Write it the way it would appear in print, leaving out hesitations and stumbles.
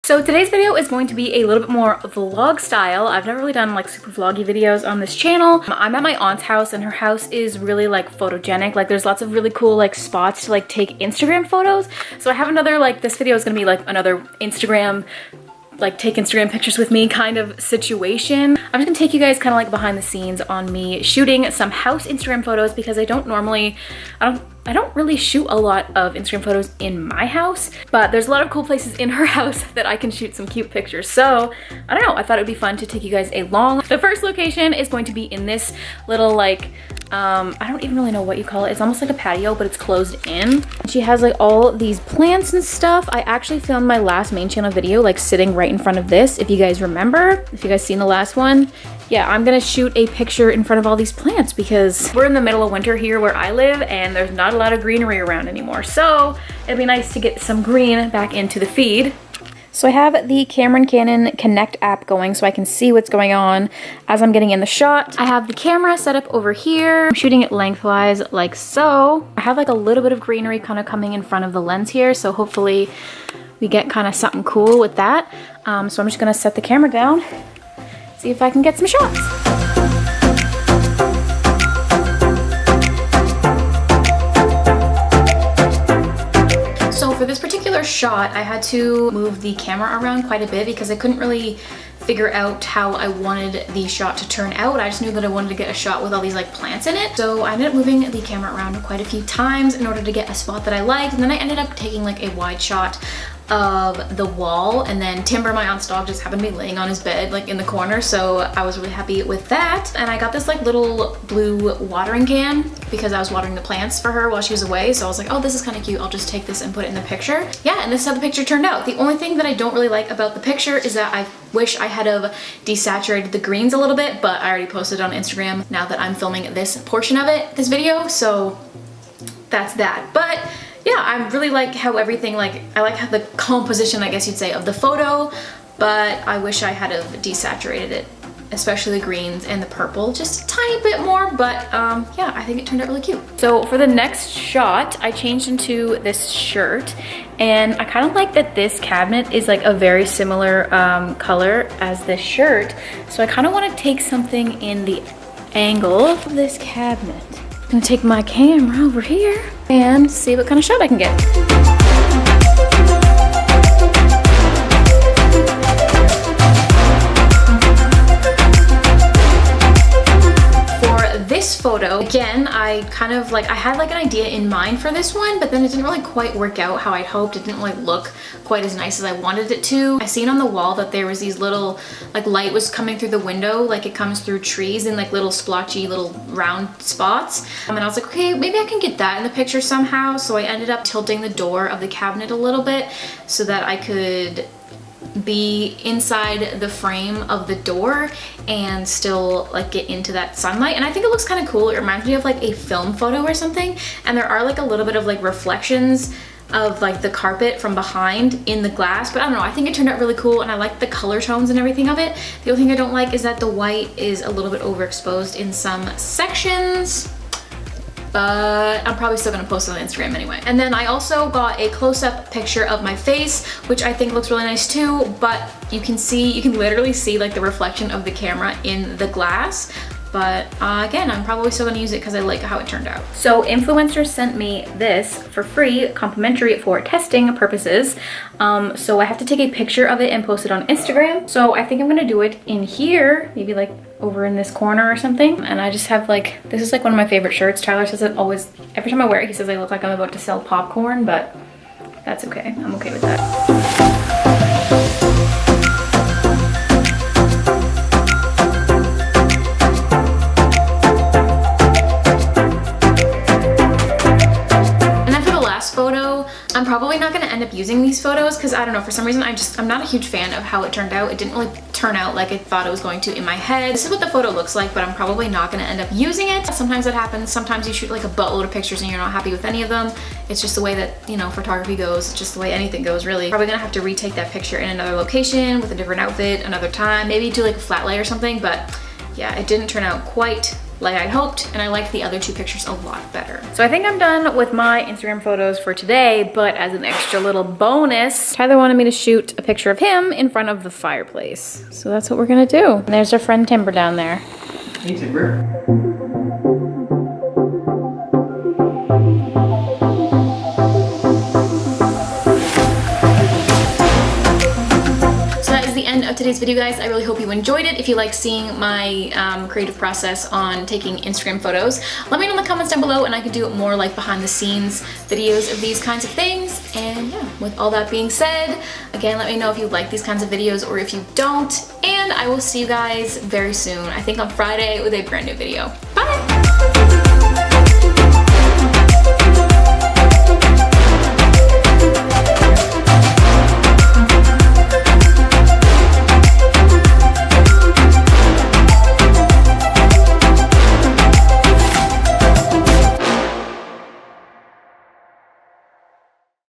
So today's video is going to be a little bit more vlog style. I've never really done like super vloggy videos on this channel. I'm at my aunt's house and her house is really like photogenic. Like there's lots of really cool like spots to like take Instagram photos. So I have another like, this video is gonna be like another Instagram, like take Instagram pictures with me kind of situation. I'm just gonna take you guys kind of like behind the scenes on me shooting some house Instagram photos because I don't really shoot a lot of Instagram photos in my house, but there's a lot of cool places in her house that I can shoot some cute pictures. So I don't know, I thought it'd be fun to take you guys along. The first location is going to be in this little like, I don't even really know what you call it. It's almost like a patio, but it's closed in. She has like all these plants and stuff. I actually filmed my last main channel video like sitting right in front of this, if you guys remember, if you guys seen the last one. Yeah, I'm gonna shoot a picture in front of all these plants because we're in the middle of winter here where I live and there's not a lot of greenery around anymore. So it'd be nice to get some green back into the feed. So I have the Canon Connect app going so I can see what's going on as I'm getting in the shot. I have the camera set up over here. I'm shooting it lengthwise like so. I have like a little bit of greenery kind of coming in front of the lens here, so hopefully we get kind of something cool with that. So I'm just gonna set the camera down, see if I can get some shots. So for this particular shot, I had to move the camera around quite a bit because I couldn't really figure out how I wanted the shot to turn out. I just knew that I wanted to get a shot with all these like plants in it. So I ended up moving the camera around quite a few times in order to get a spot that I liked. And then I ended up taking like a wide shot of the wall, and then Timber, my aunt's dog, just happened to be laying on his bed like in the corner, so I was really happy with that. And I got this like little blue watering can because I was watering the plants for her while she was away, so I was like, oh, this is kind of cute, I'll just take this and put it in the picture. Yeah, and this is how the picture turned out. The only thing that I don't really like about the picture is that I wish I had have desaturated the greens a little bit, but I already posted it on Instagram now that I'm filming this portion of it, this video, so that's that. But yeah, I really like how everything, like, I like how the composition, I guess you'd say, of the photo, but I wish I had have desaturated it, especially the greens and the purple, just a tiny bit more, but yeah, I think it turned out really cute. So for the next shot, I changed into this shirt, and I kind of like that this cabinet is like a very similar color as this shirt, so I kind of want to take something in the angle of this cabinet. I'm gonna take my camera over here and see what kind of shot I can get. This photo, again, I kind of like, I had like an idea in mind for this one, but then it didn't really quite work out how I'd hoped. It didn't really look quite as nice as I wanted it to. I seen on the wall that there was these little, like, light was coming through the window, like it comes through trees in like little splotchy little round spots. And I was like, okay, maybe I can get that in the picture somehow. So I ended up tilting the door of the cabinet a little bit so that I could be inside the frame of the door and still like get into that sunlight, and I think it looks kind of cool. It reminds me of like a film photo or something, and there are like a little bit of like reflections of like the carpet from behind in the glass, but I don't know, I think it turned out really cool, and I like the color tones and everything of it. The only thing I don't like is that the white is a little bit overexposed in some sections, but I'm probably still gonna post it on Instagram anyway. And then I also got a close-up picture of my face, which I think looks really nice too, but you can literally see like the reflection of the camera in the glass. But again, I'm probably still gonna use it because I like how it turned out. So influencers sent me this for free, complimentary for testing purposes. So I have to take a picture of it and post it on Instagram. So I think I'm gonna do it in here, maybe like over in this corner or something. And I just have like, this is like one of my favorite shirts. Tyler says it always, every time I wear it, he says I look like I'm about to sell popcorn, but that's okay. I'm okay with that. I'm probably not going to end up using these photos because I don't know, for some reason I'm not a huge fan of how it turned out. It didn't really turn out like I thought it was going to in my head. This is what the photo looks like, but I'm probably not going to end up using it. Sometimes that happens. Sometimes you shoot like a buttload of pictures and you're not happy with any of them. It's just the way that, you know, photography goes. It's just the way anything goes, really. Probably gonna have to retake that picture in another location with a different outfit another time, maybe do like a flat lay or something, but yeah, it didn't turn out quite like I'd hoped, and I liked the other two pictures a lot better. So I think I'm done with my Instagram photos for today, but as an extra little bonus, Tyler wanted me to shoot a picture of him in front of the fireplace. So that's what we're gonna do. And there's our friend Timber down there. Hey, Timber. Of today's video, guys. I really hope you enjoyed it. If you like seeing my creative process on taking Instagram photos, let me know in the comments down below and I can do more like behind the scenes videos of these kinds of things. And yeah, with all that being said, again, let me know if you like these kinds of videos or if you don't, and I will see you guys very soon. I think on Friday with a brand new video.